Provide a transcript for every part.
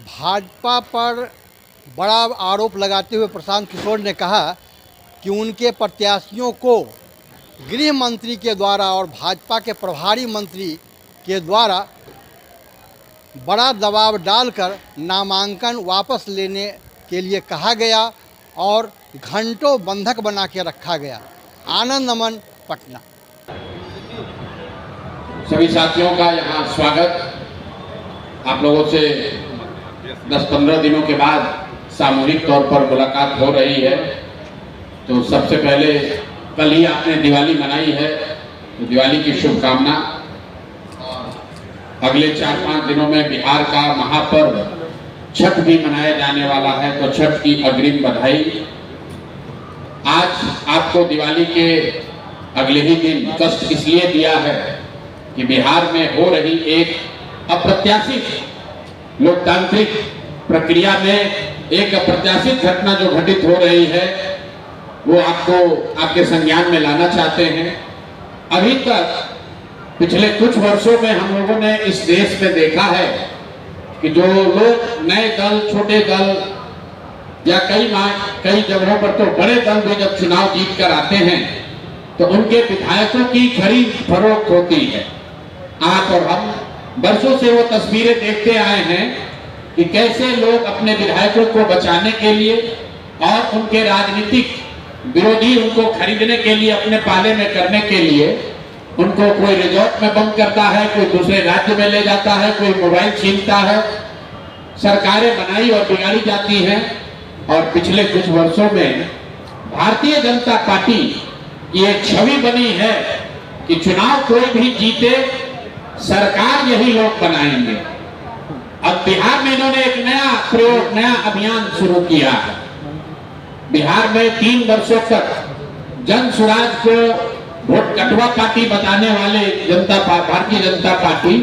भाजपा पर बड़ा आरोप लगाते हुए प्रशांत किशोर ने कहा कि उनके प्रत्याशियों को गृह मंत्री के द्वारा और भाजपा के प्रभारी मंत्री के द्वारा बड़ा दबाव डालकर नामांकन वापस लेने के लिए कहा गया और घंटों बंधक बना के रखा गया। आनंद अमन, पटना। सभी साथियों का यहाँ स्वागत। आप लोगों से 10-15 दिनों के बाद सामूहिक तौर पर मुलाकात हो रही है। तो सबसे पहले कल ही आपने दिवाली मनाई है, तो दिवाली की शुभकामना। अगले 4-5 दिनों में बिहार का महापर्व छठ भी मनाया जाने वाला है, तो छठ की अग्रिम बधाई। आज आपको दिवाली के अगले ही दिन कष्ट इसलिए दिया है कि बिहार में हो रही एक अप्रत्याशित लोकतांत्रिक प्रक्रिया में एक अप्रत्याशित घटना जो घटित हो रही है वो आपको आपके संज्ञान में लाना चाहते हैं। अभी तक पिछले कुछ वर्षों में हम लोगों ने इस देश में देखा है कि जो लोग नए दल, छोटे दल या कई जगहों पर तो बड़े दल भी जब चुनाव जीत कर आते हैं तो उनके विधायकों की खरीद फरोख्त होती है। आप और हम वर्षों से वो तस्वीरें देखते आए हैं कि कैसे लोग अपने विधायकों को बचाने के लिए और उनके राजनीतिक विरोधी उनको खरीदने के लिए, अपने पाले में करने के लिए उनको कोई रिजॉर्ट में बंद करता है, कोई दूसरे राज्य में ले जाता है, कोई मोबाइल छीनता है। सरकारें बनाई और बिगाड़ी जाती हैं। और पिछले कुछ वर्षों में भारतीय जनता पार्टी की एक छवि बनी है कि चुनाव कोई भी जीते, सरकार यही लोग बनाएंगे। अब बिहार में इन्होंने एक नया प्रयोग, नया अभियान शुरू किया है। बिहार में 3 वर्षों तक जन सुराज को वोट कटवा पार्टी बताने वाले भारतीय जनता पार्टी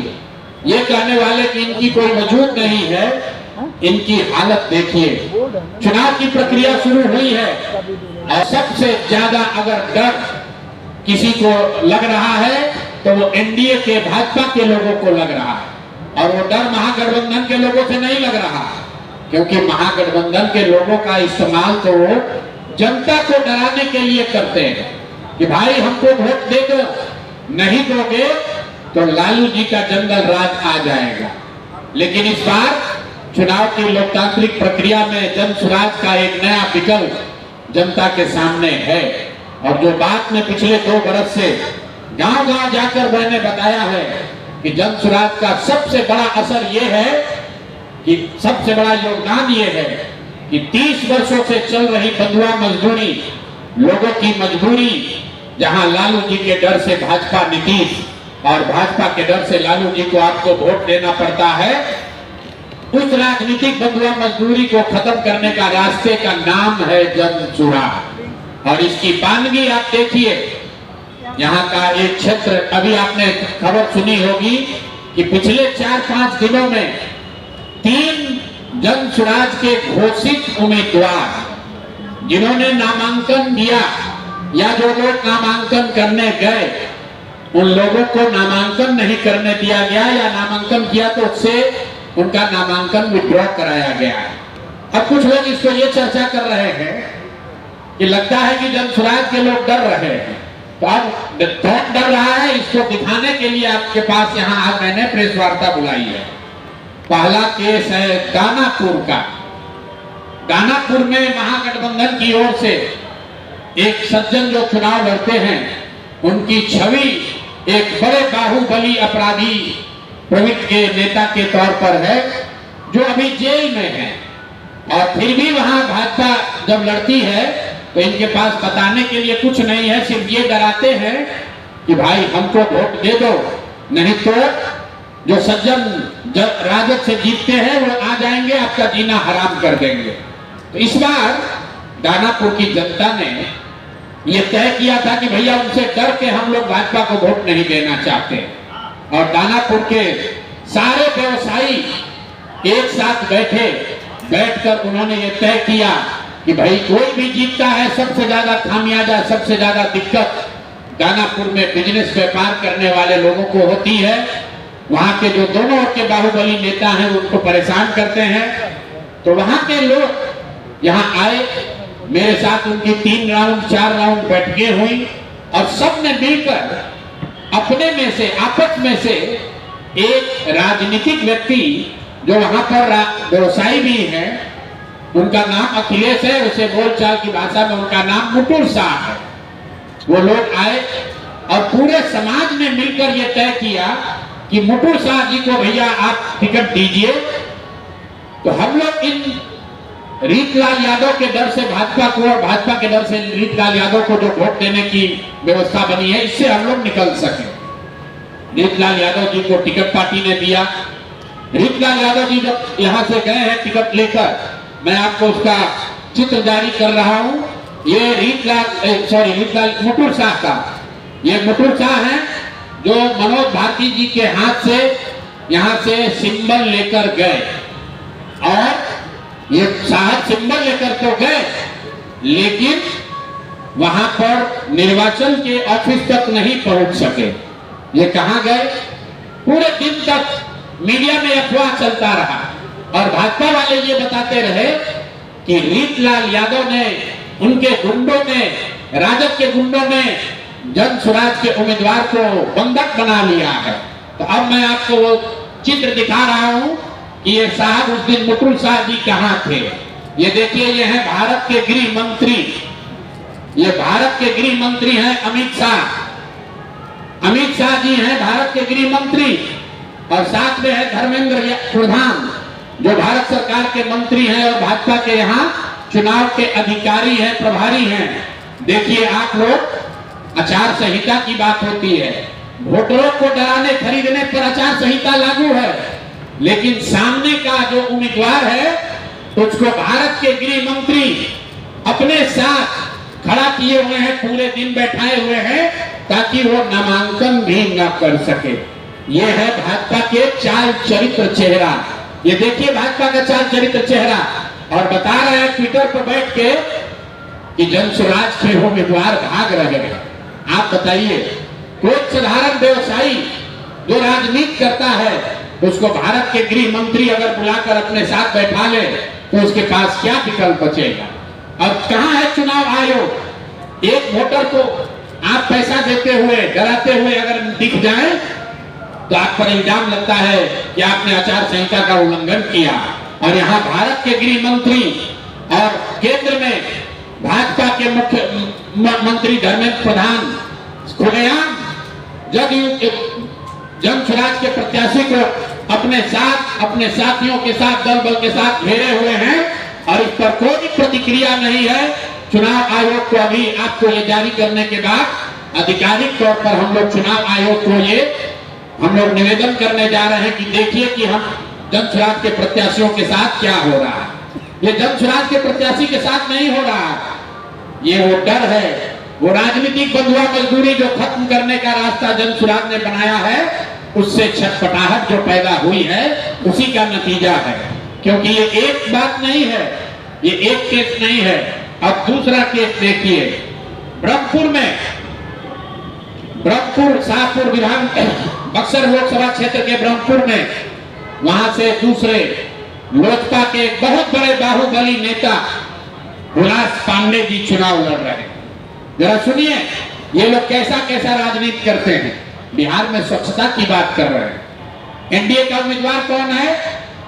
ये कहने वाले कि इनकी कोई वजूद नहीं है, इनकी हालत देखिए। चुनाव की प्रक्रिया शुरू हुई है और सबसे ज्यादा अगर डर किसी को लग रहा है तो वो एनडीए के, भाजपा के लोगों को लग रहा है। और वो डर महागठबंधन के लोगों से नहीं लग रहा, क्योंकि महागठबंधन के लोगों का इस्तेमाल तो वो जनता को डराने के लिए करते हैं कि भाई हमको वोट दे दो, नहीं दोगे तो लालू जी का जंगल राज आ जाएगा। लेकिन इस बार चुनाव की लोकतांत्रिक प्रक्रिया में जन सुराज का एक नया विकल्प जनता के सामने है। और जो बात में पिछले 2 बरस से गांव-गांव जाकर मैंने बताया है कि जन सुराज का सबसे बड़ा असर ये है कि सबसे बड़ा योगदान ये है कि 30 वर्षों से चल रही बंधुआ मजदूरी, लोगों की मजबूरी, जहां लालू जी के डर से भाजपा नीतीश और भाजपा के डर से लालू जी को आपको वोट देना पड़ता है, उस राजनीतिक बंधुआ मजदूरी को खत्म करने का रास्ते का नाम है जन सुराज। और इसकी बानगी आप देखिए, यहाँ का एक क्षेत्र, अभी आपने खबर सुनी होगी कि पिछले 4-5 दिनों में 3 जन सुराज के घोषित उम्मीदवार जिन्होंने नामांकन दिया या जो लोग नामांकन करने गए, उन लोगों को नामांकन नहीं करने दिया गया या नामांकन किया तो उससे उनका नामांकन विड्रॉ कराया गया है। अब कुछ लोग इसको ये चर्चा कर रहे हैं कि लगता है कि जन सुराज के लोग डर रहे हैं। तो अब कौन डर रहा है इसको दिखाने के लिए आपके पास यहाँ आज मैंने प्रेस वार्ता बुलाई है। पहला केस है दानापुर का। दानापुर में महागठबंधन की ओर से एक सज्जन जो चुनाव लड़ते हैं, उनकी छवि एक बड़े बाहुबली अपराधी प्रवृत्ति के नेता के तौर पर है, जो अभी जेल में है। और फिर भी वहां भाजपा जब लड़ती है तो इनके पास बताने के लिए कुछ नहीं है, सिर्फ ये डराते हैं कि भाई हमको वोट दे दो, नहीं तो जो सज्जन राजद से जीतते हैं वो आ जाएंगे, आपका जीना हराम कर देंगे। तो इस बार दानापुर की जनता ने ये तय किया था कि भैया उनसे डर के हम लोग भाजपा को वोट नहीं देना चाहते। और दानापुर के सारे व्यवसायी एक साथ बैठकर उन्होंने ये तय किया कि भाई कोई भी जीतता है, सबसे ज्यादा खामियाजा, सबसे ज्यादा दिक्कत दानापुर में बिजनेस व्यापार करने वाले लोगों को होती है। वहां के जो दोनों के बाहुबली नेता हैं उनको परेशान करते हैं। तो वहां के लोग यहाँ आए, मेरे साथ उनकी 3 राउंड 4 राउंड बैठकें हुई और सबने मिलकर अपने में से आपस में से एक राजनीतिक व्यक्ति जो वहां पर व्यवसायी भी है, उनका नाम अखिलेश है, उसे बोलचाल की भाषा में उनका नाम मुटुर शाह है। वो लोग आए और पूरे समाज ने मिलकर ये तय किया कि मुटुर शाह जी को भैया आप टिकट दीजिए। तो हम लोग इन रीतलाल यादव के डर से भाजपा को और भाजपा के डर से रीतलाल यादव को जो वोट देने की व्यवस्था बनी है, इससे हम लोग निकल सके। रीतलाल यादव जी को टिकट पार्टी ने दिया। रीतलाल यादव जी जब यहाँ से गए हैं टिकट लेकर, मैं आपको उसका चित्र जारी कर रहा हूँ। ये रीतलाल मुटुर शाह का, ये मुटुर शाह है जो मनोज भारती जी के हाथ से यहाँ से सिंबल लेकर गए। और ये साहब सिंबल लेकर तो गए, लेकिन वहां पर निर्वाचन के ऑफिस तक नहीं पहुंच सके। ये कहां गए? पूरे दिन तक मीडिया में अफवाह चलता रहा और भाजपा वाले ये बताते रहे कि रीतलाल यादव ने, उनके गुंडों ने, राजद के गुंडों ने जन स्वराज के उम्मीदवार को बंधक बना लिया है। तो अब मैं आपको वो चित्र दिखा रहा हूं कि ये साहब उस दिन मुटुर शाह जी कहां थे। ये देखिए, ये है भारत के गृह मंत्री, ये भारत के गृह मंत्री हैं अमित शाह। अमित शाह जी हैं भारत के गृह मंत्री और साथ में है धर्मेंद्र प्रधान जो भारत सरकार के मंत्री हैं और भाजपा के यहाँ चुनाव के अधिकारी हैं, प्रभारी हैं। देखिए आप लोग, आचार संहिता की बात होती है, वोटरों को डराने खरीदने पर आचार संहिता लागू है, लेकिन सामने का जो उम्मीदवार है उसको भारत के गृह मंत्री अपने साथ खड़ा किए हुए हैं, पूरे दिन बैठाए हुए हैं ताकि वो नामांकन भी न कर सके। ये है भाजपा के चाल चरित्र चेहरा। ये देखिए भाजपा का चाल चरित्र चेहरा। और बता रहे हैं ट्विटर पर बैठ के कि जन स्वराज के उम्मीदवार भाग रहे हैं। आप बताइए, कोई साधारण व्यवसायी जो राजनीति करता है उसको भारत के गृह मंत्री अगर बुलाकर अपने साथ बैठा ले तो उसके पास क्या विकल्प बचेगा? और कहां है चुनाव आयोग? एक वोटर को आप पैसा देते हुए, डराते हुए अगर दिख जाए तो आप पर इल्जाम लगता है कि आपने आचार संहिता का उल्लंघन किया। और यहाँ भारत के गृह मंत्री और केंद्र में भाजपा के मुख्य मंत्री धर्मेंद्र प्रधान खुलेआम जदयू के जन स्वराज के प्रत्याशी को अपने साथ, अपने साथियों के साथ, दल बल के साथ घेरे हुए हैं और इस पर कोई प्रतिक्रिया नहीं है। चुनाव आयोग को अभी आपको ये जारी करने के बाद आधिकारिक तौर पर हम लोग चुनाव आयोग को ये हम लोग निवेदन करने जा रहे हैं कि देखिए कि हम जन स्वराज के प्रत्याशियों के साथ क्या हो रहा है। ये जन स्वराज के प्रत्याशी के साथ नहीं हो रहा, ये वो डर है, वो राजनीतिक बंधुआ मजदूरी जो खत्म करने का रास्ता जन स्वराज ने बनाया है, उससे छटपटाहट जो पैदा हुई है उसी का नतीजा है। क्योंकि ये एक बात नहीं है, ये एक केस नहीं है। अब दूसरा केस देखिए, ब्रह्मपुर में, ब्रह्मपुर शाहपुर विधान बक्सर लोकसभा क्षेत्र के ब्रह्मपुर में, वहां से दूसरे लोजपा के एक बहुत बड़े बाहुबली नेता हुलास पांडे जी चुनाव लड़ रहे हैं। जरा सुनिए ये लोग कैसा कैसा राजनीति करते हैं। बिहार में स्वच्छता की बात कर रहे हैं। एनडीए का उम्मीदवार कौन है?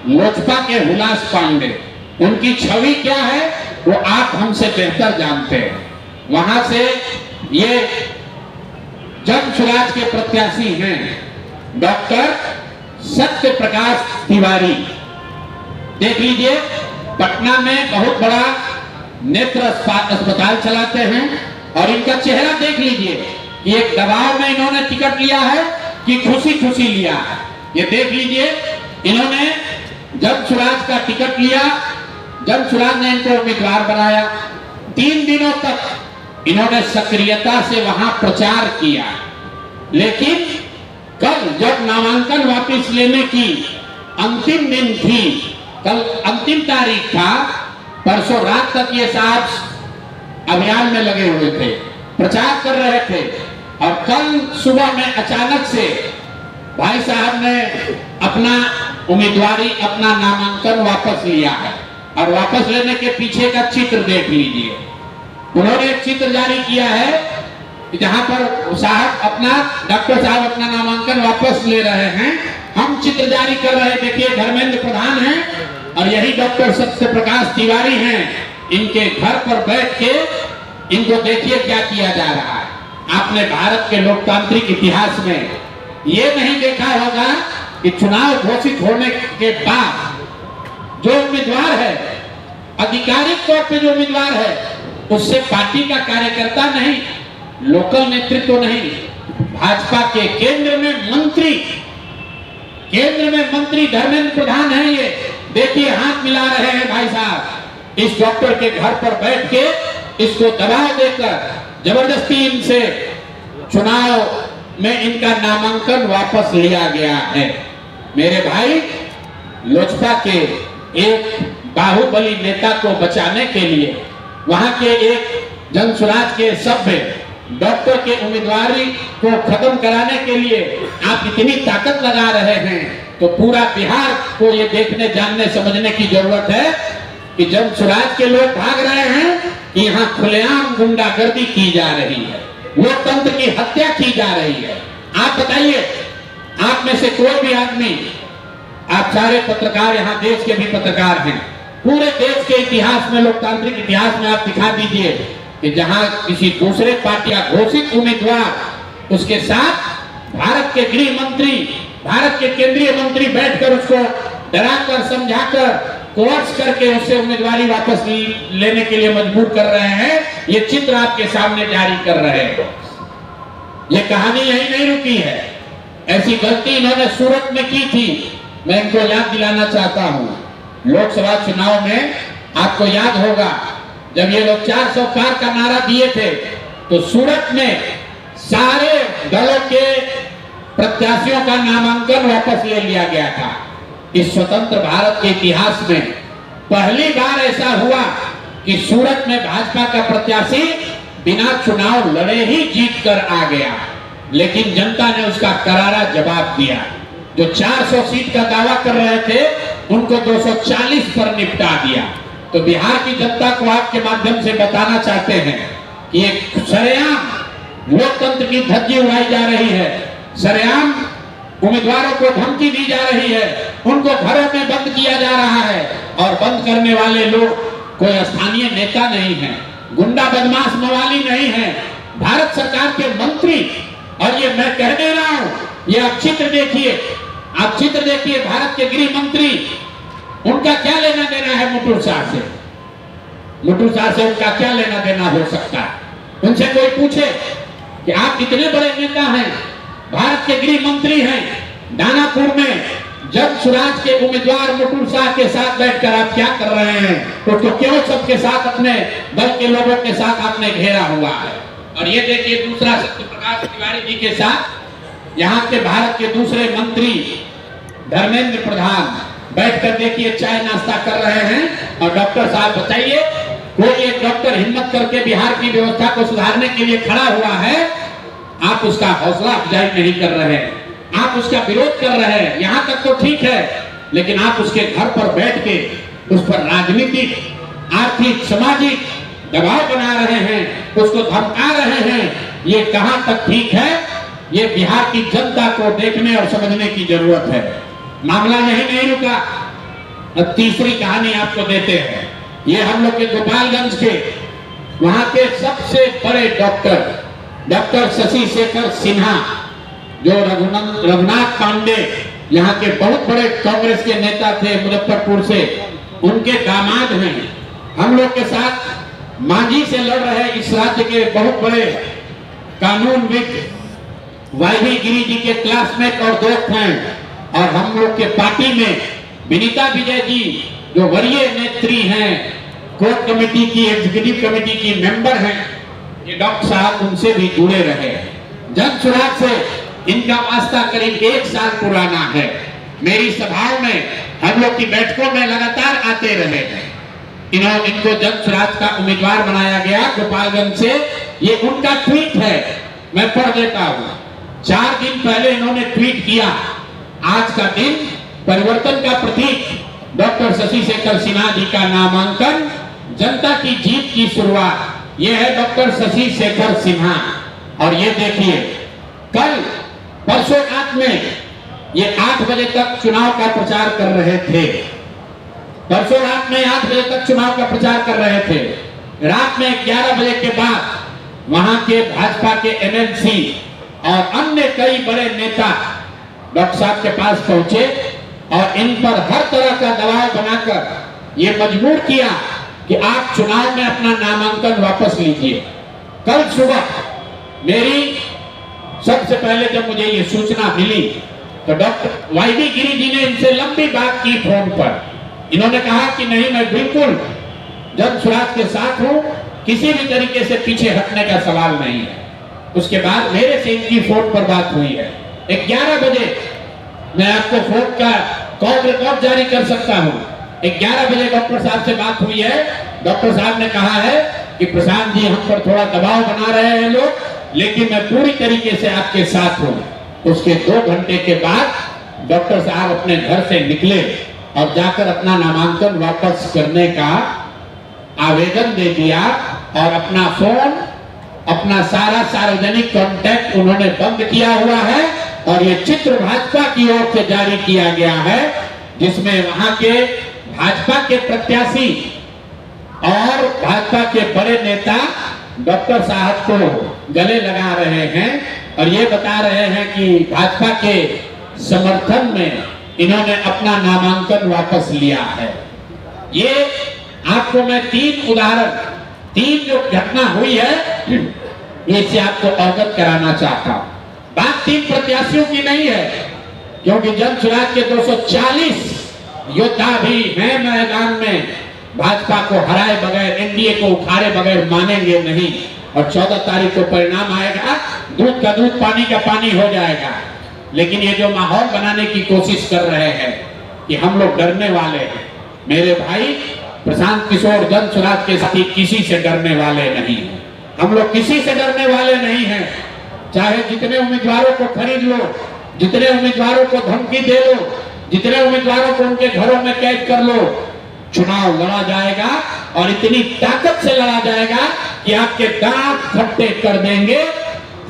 लोजपा के हुलास पांडे। उनकी छवि क्या है वो आप हमसे बेहतर जानते हैं। वहां से ये जन स्वराज के प्रत्याशी हैं डॉक्टर सत्य प्रकाश तिवारी। देख लीजिए, पटना में बहुत बड़ा नेत्र अस्पताल चलाते हैं और इनका चेहरा देख लीजिए कि एक दबाव में इन्होंने टिकट लिया है कि खुशी खुशी लिया है। ये देख लीजिए, इन्होंने जन स्वराज का टिकट लिया, जन स्वराज ने इनको उम्मीदवार बनाया। 3 दिनों तक इन्होंने सक्रियता से वहां प्रचार किया, लेकिन कल जब नामांकन वापस लेने की अंतिम दिन थी, कल अंतिम तारीख था, परसों रात तक ये साहब अभियान में लगे हुए थे, प्रचार कर रहे थे और कल सुबह में अचानक से भाई साहब ने अपना उम्मीदवारी, अपना नामांकन वापस लिया है। और वापस लेने के पीछे का चित्र देख लीजिए। उन्होंने एक चित्र जारी किया है जहां पर साहब अपना, डॉक्टर साहब अपना नामांकन वापस ले रहे हैं। हम चित्र जारी कर रहे हैं। देखिए, धर्मेंद्र प्रधान हैं और यही डॉक्टर सत्यप्रकाश तिवारी हैं। इनके घर पर बैठ के इनको देखिए क्या किया जा रहा है। आपने भारत के लोकतांत्रिक इतिहास में ये नहीं देखा होगा कि चुनाव घोषित होने के बाद जो उम्मीदवार है, आधिकारिक तौर पे जो उम्मीदवार है, उससे पार्टी का कार्यकर्ता नहीं, लोकल नेतृत्व नहीं, भाजपा के केंद्र में मंत्री धर्मेंद्र प्रधान है। ये देखिए, हाथ मिला रहे हैं भाई साहब। इस डॉक्टर के घर पर बैठ के इसको दबाव देकर जबरदस्ती इनसे चुनाव में इनका नामांकन वापस लिया गया है। मेरे भाई, लोजपा के एक बाहुबली नेता को बचाने के लिए, वहां के एक जनसुराज के सभ्य डॉक्टर के उम्मीदवारी को खत्म कराने के लिए आप इतनी ताकत लगा रहे हैं, तो पूरा बिहार को ये देखने, जानने, समझने की जरूरत है कि जनसुराज के लोग भाग रहे हैं कि यहाँ खुलेआम गुंडागर्दी की जा रही है, लोकतंत्र की हत्या की जा रही है। आप बताइए, आप में से कोई भी आदमी, आप सारे पत्रकार, यहाँ देश के भी पत्रकार हैं, पूरे देश के इतिहास में, लोकतांत्रिक इतिहास में आप दिखा दीजिए कि जहां किसी दूसरे पार्टी का घोषित उम्मीदवार, उसके साथ भारत के गृह मंत्री, भारत के केंद्रीय मंत्री बैठकर उसको डराकर, समझाकर, कोर्स करके उससे उम्मीदवारी वापस लेने के लिए मजबूर कर रहे हैं। ये चित्र आपके सामने जारी कर रहे हैं। ये कहानी यही नहीं रुकी है। ऐसी गलती इन्होंने सूरत में की थी। मैं इनको याद दिलाना चाहता हूं, लोकसभा चुनाव में आपको याद होगा जब ये लोग 400 पार का नारा दिए थे, तो सूरत में सारे दलों के प्रत्याशियों का नामांकन वापस ले लिया गया था। इस स्वतंत्र भारत के इतिहास में पहली बार ऐसा हुआ कि सूरत में भाजपा का प्रत्याशी बिना चुनाव लड़े ही जीत कर आ गया, लेकिन जनता ने उसका करारा जवाब दिया। जो 400 सीट का दावा कर रहे थे, उनको 240 पर निपटा दिया। तो बिहार की जनता को आपके माध्यम से बताना चाहते हैं कि एक सरेआम लोकतंत्र की धज्जी उड़ाई जा रही है, सरेआम उम्मीदवारों को धमकी दी जा रही है, उनको घरों में बंद किया जा रहा है। और बंद करने वाले लोग कोई स्थानीय नेता नहीं है, गुंडा बदमाश मवाली नहीं है, भारत सरकार के मंत्री। और ये मैं कह दे रहा हूं, ये आप चित्र देखिए, आप चित्र देखिए, भारत के गृह मंत्री, उनका क्या लेना देना है मुटुर शाह से? मुटुर शाह से उनका क्या लेना देना हो सकता है? उनसे कोई पूछे कि आप इतने बड़े नेता हैं, भारत के गृह मंत्री हैं, दानापुर में जब स्वराज के उम्मीदवार मुटुर शाह के साथ बैठकर आप क्या कर रहे हैं? तो क्यों सबके साथ, अपने दल के लोगों के साथ आपने घेरा हुआ है? और ये देखिए, दूसरा सत्यप्रकाश तिवारी जी के साथ यहाँ के भारत के दूसरे मंत्री धर्मेंद्र प्रधान बैठकर देखिए चाय नाश्ता कर रहे हैं। और डॉक्टर साहब बताइए, कोई एक डॉक्टर हिम्मत करके बिहार की व्यवस्था को सुधारने के लिए खड़ा हुआ है, आप उसका हौसला अफजाई नहीं कर रहे हैं, आप उसका विरोध कर रहे हैं। यहाँ तक तो ठीक है, लेकिन आप उसके घर पर बैठ के उस पर राजनीतिक, आर्थिक, सामाजिक दबाव बना रहे हैं, उसको धमका रहे हैं। ये कहां तक ठीक है? ये बिहार की जनता को देखने और समझने की जरूरत है। मामला यही नहीं रुका। अब तीसरी कहानी आपको देते हैं। ये हम लोग के गोपालगंज के वहां के सबसे बड़े डॉक्टर शशि शेखर सिन्हा, जो रघुनाथ पांडे यहाँ के बहुत बड़े कांग्रेस के नेता थे मुजफ्फरपुर से, उनके दामाद हैं। हम लोग के साथ मांझी से लड़ रहे इस राज्य के बहुत बड़े कानूनविद वाईवी गिरी जी के क्लासमेट और दोस्त हैं। और हम लोग के पार्टी में विनीता विजय जी, जो वरीय नेत्री हैं, कोर कमेटी की, एग्जीक्यूटिव कमेटी की मेंबर हैं, ये डॉक्टर साहब उनसे भी जुड़े रहे। जनसुराज से इनका वास्ता करीब 1 साल पुराना है। मेरी सभाओं में, हम लोग की बैठकों में लगातार आते रहे हैं। इनको जनसुराज का उम्मीदवार बनाया गया गोपालगंज से। ये उनका ट्वीट है, मैं पढ़ देता हूं। 4 दिन पहले इन्होंने ट्वीट किया, आज का दिन परिवर्तन का प्रतीक, डॉक्टर शशि शेखर सिन्हा जी का नामांकन, जनता की जीत की शुरुआत। ये है डॉक्टर शशि शेखर सिन्हा। और ये देखिए, कल परसों रात में ये 8 बजे तक चुनाव का प्रचार कर रहे थे। परसों रात में 8 बजे तक चुनाव का प्रचार कर रहे थे। रात में 11 बजे के बाद वहां के भाजपा के एमएलसी और अन्य कई बड़े नेता डॉक्टर साहब के पास पहुंचे और इन पर हर तरह का दबाव बनाकर ये मजबूर किया कि आप चुनाव में अपना नामांकन वापस लीजिए। कल सुबह मेरी सबसे पहले जब मुझे ये सूचना मिली तो डॉक्टर वाईडी गिरी जी ने इनसे लंबी बात की फोन पर। इन्होंने कहा कि नहीं, मैं बिल्कुल जन स्वराज के साथ हूं, किसी भी तरीके से पीछे हटने का सवाल नहीं है। उसके बाद मेरे से इनकी फोन पर बात हुई है 11 बजे। मैं आपको फोन का कॉल रिकॉर्ड जारी कर सकता हूं। 11 बजे डॉक्टर साहब से बात हुई है। डॉक्टर साहब ने कहा है कि प्रशांत जी, हम पर थोड़ा दबाव बना रहे हैं लोग, लेकिन मैं पूरी तरीके से आपके साथ हूं। उसके 2 घंटे के बाद डॉक्टर साहब अपने घर से निकले और जाकर अपना नामांकन वापस करने का आवेदन दे दिया और अपना फोन, अपना सारा सार्वजनिक कांटेक्ट उन्होंने बंद किया हुआ है। और ये चित्र भाजपा की ओर से जारी किया गया है, जिसमें वहां के भाजपा के प्रत्याशी और भाजपा के बड़े नेता डॉक्टर साहब को गले लगा रहे हैं और ये बता रहे हैं कि भाजपा के समर्थन में इन्होंने अपना नामांकन वापस लिया है। ये आपको मैं 3 उदाहरण, 3 जो घटना हुई है, इससे आपको अवगत कराना चाहता हूं। बात 3 प्रत्याशियों की नहीं है, क्योंकि जन स्वराज के 240 योद्धा भी हैं मैदान में। भाजपा को हराए बगैर, एनडीए को उखाड़े बगैर मानेंगे नहीं। और 14 तारीख को परिणाम आएगा, दूध का दूध, पानी का पानी हो जाएगा। लेकिन ये जो माहौल बनाने की कोशिश कर रहे हैं कि हम लोग डरने वाले हैं, मेरे भाई प्रशांत किशोर जन स्वराज के साथी किसी से डरने वाले नहीं हैं। हम लोग किसी से डरने वाले नहीं हैं। चाहे जितने उम्मीदवारों को खरीद लो, जितने उम्मीदवारों को धमकी दे लो, जितने उम्मीदवारों को उनके घरों में कैद कर लो, चुनाव लड़ा जाएगा और इतनी ताकत से लड़ा जाएगा कि आपके दांत खट्टे कर देंगे।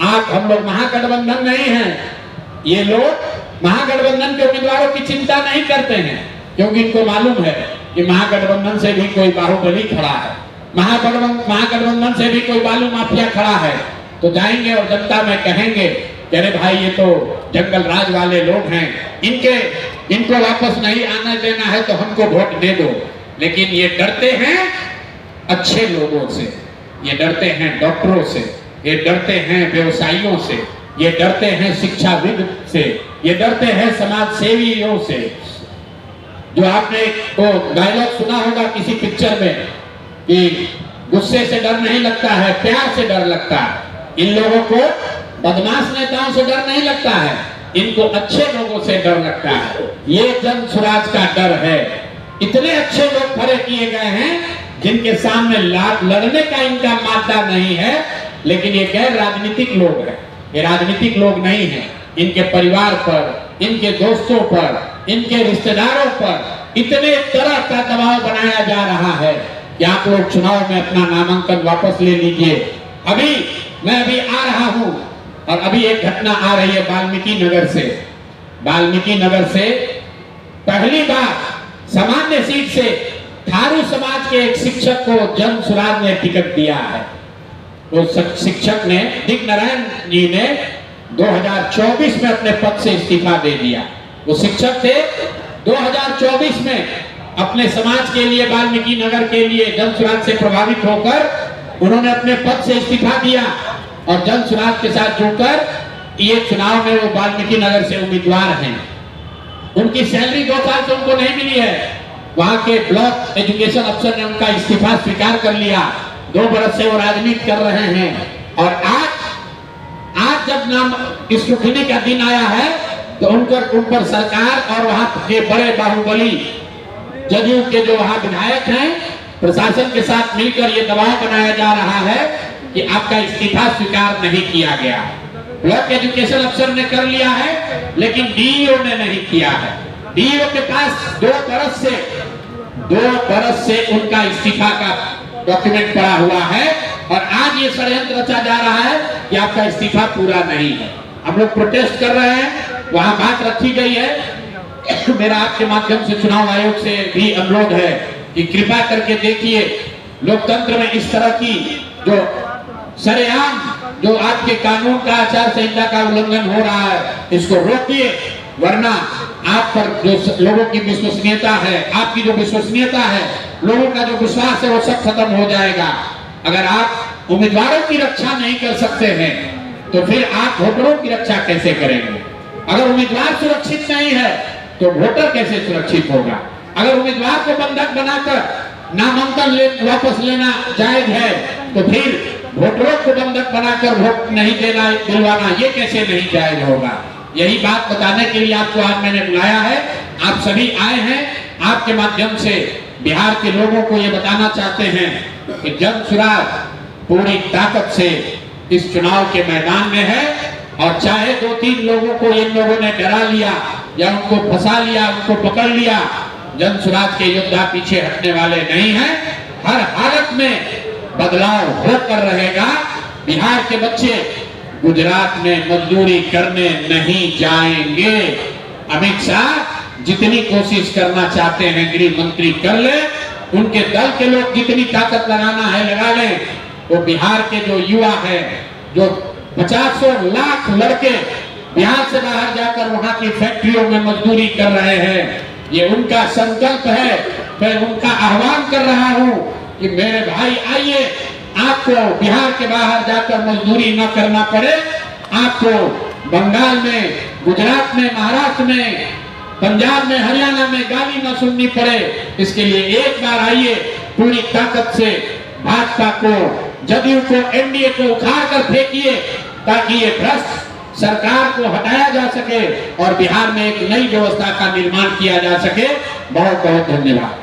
हम लोग महागठबंधन नहीं हैं। ये लोग महागठबंधन के उम्मीदवारों की चिंता नहीं करते हैं, क्योंकि इनको मालूम है कि महागठबंधन से भी कोई बाहुबली खड़ा है, महागठबंधन से भी कोई बालू माफिया खड़ा है। तो जाएंगे और जनता में कहेंगे, अरे भाई ये तो जंगल राज वाले लोग हैं, इनको वापस नहीं आना देना है तो हमको वोट दे दो। लेकिन ये डरते हैं अच्छे लोगों से, ये डरते हैं डॉक्टरों से, ये डरते हैं व्यवसायियों से, ये डरते हैं शिक्षाविद से, ये डरते हैं समाज सेवियों से। जो आपने वो डायलॉग सुना होगा किसी पिक्चर में कि गुस्से से डर नहीं लगता है, प्यार से डर लगता है। इन लोगों को बदमाश नेताओं से डर नहीं लगता है, इनको अच्छे लोगों से डर लगता है। ये जन स्वराज का डर है। इतने अच्छे लोग खड़े किए गए हैं जिनके सामने लड़ने का इनका मादा नहीं है, लेकिन ये गैर राजनीतिक लोग हैं, ये राजनीतिक लोग नहीं हैं। इनके परिवार पर, इनके दोस्तों पर, इनके रिश्तेदारों पर इतने तरह का दबाव बनाया जा रहा है कि आप लोग चुनाव में अपना नामांकन वापस ले लीजिए। मैं अभी आ रहा हूं और अभी एक घटना आ रही है वाल्मीकि नगर से। वाल्मीकि नगर से पहली बार सामान्य सीट से थारू समाज के एक शिक्षक को जन स्वराज ने टिकट दिया है। वो शिक्षक ने, दिग्नारायण जी ने 2024 में अपने पद से इस्तीफा दे दिया। वो शिक्षक थे, 2024 में अपने समाज के लिए, वाल्मीकि नगर के लिए जन स्वराज से प्रभावित होकर उन्होंने अपने पद से इस्तीफा दिया और जन स्वराज के साथ जुड़कर ये चुनाव में वो वाल्मीकि नगर से उम्मीदवार हैं। उनकी सैलरी 2 साल से उनको नहीं मिली है। वहां के ब्लॉक एजुकेशन अफसर ने उनका इस्तीफा स्वीकार कर लिया। 2 बरस से वो राजनीति कर रहे हैं और आज जब नाम स्क्रूटिनी का दिन आया है तो उन पर सरकार और वहां के बड़े बाहुबली जदयू के जो वहां विधायक हैं, प्रशासन के साथ मिलकर ये दबाव बनाया जा रहा है कि आपका इस्तीफा स्वीकार नहीं किया गया। ब्लॉक एजुकेशन अफसर ने कर लिया है, लेकिन डीईओ ने नहीं किया है। डीईओ के पास 2 बरस से उनका इस्तीफा का डॉक्यूमेंट पड़ा हुआ है और आज ये षड्यंत्र रचा जा रहा है कि आपका इस्तीफा पूरा नहीं है। हम लोग प्रोटेस्ट कर रहे हैं, वहां बात रखी गई है। मेरा आपके माध्यम से चुनाव आयोग से भी अनुरोध है कि कृपा करके देखिए, लोकतंत्र में इस तरह की जो सरेआम जो आपके कानून का, आचार संहिता का उल्लंघन हो रहा है, इसको रोकिए, वरना आप पर जो लोगों की विश्वसनीयता है, आपकी जो विश्वसनीयता है, लोगों का जो विश्वास है, वो सब खत्म हो जाएगा। अगर आप उम्मीदवारों की रक्षा नहीं कर सकते हैं तो फिर आप वोटरों की रक्षा कैसे करेंगे? अगर उम्मीदवार सुरक्षित नहीं है तो वोटर कैसे सुरक्षित होगा? अगर उम्मीदवार को बंधक बनाकर नामांकन वापस लेना जायज है तो फिर वोटरों को बंधक बनाकर वोट नहीं दिलवाना ये कैसे नहीं जायज होगा? यही बात बताने के लिए आपको आज मैंने बुलाया है। आप सभी आए हैं, आपके माध्यम से बिहार के लोगों को ये बताना चाहते हैं कि जनसुराज पूरी ताकत से इस चुनाव के मैदान में है और चाहे 2-3 लोगों को इन लोगों ने डरा लिया या उनको फंसा लिया, उनको पकड़ लिया, जनसुराज के योद्धा पीछे हटने वाले नहीं हैं। हर हालत में बदलाव होकर रहेगा। बिहार के बच्चे गुजरात में मजदूरी करने नहीं जाएंगे। अमित शाह जितनी कोशिश करना चाहते हैं गृह मंत्री कर ले, उनके दल के लोग जितनी ताकत लगाना है लगा ले। वो बिहार के जो युवा हैं, जो 50 लाख लड़के बिहार से बाहर जाकर वहां की फैक्ट्रियों में मजदूरी कर रहे हैं, ये उनका संकल्प है। मैं उनका आह्वान कर रहा हूं कि मेरे भाई आइए, आपको बिहार के बाहर जाकर मजदूरी न करना पड़े, आपको बंगाल में, गुजरात में, महाराष्ट्र में, पंजाब में, हरियाणा में गाली न सुननी पड़े। इसके लिए एक बार आइए, पूरी ताकत से भाजपा को, जदयू को, एनडीए को उखाड़ कर फेंकिए ताकि ये भ्रष्ट सरकार को हटाया जा सके और बिहार में एक नई व्यवस्था का निर्माण किया जा सके। बहुत बहुत धन्यवाद।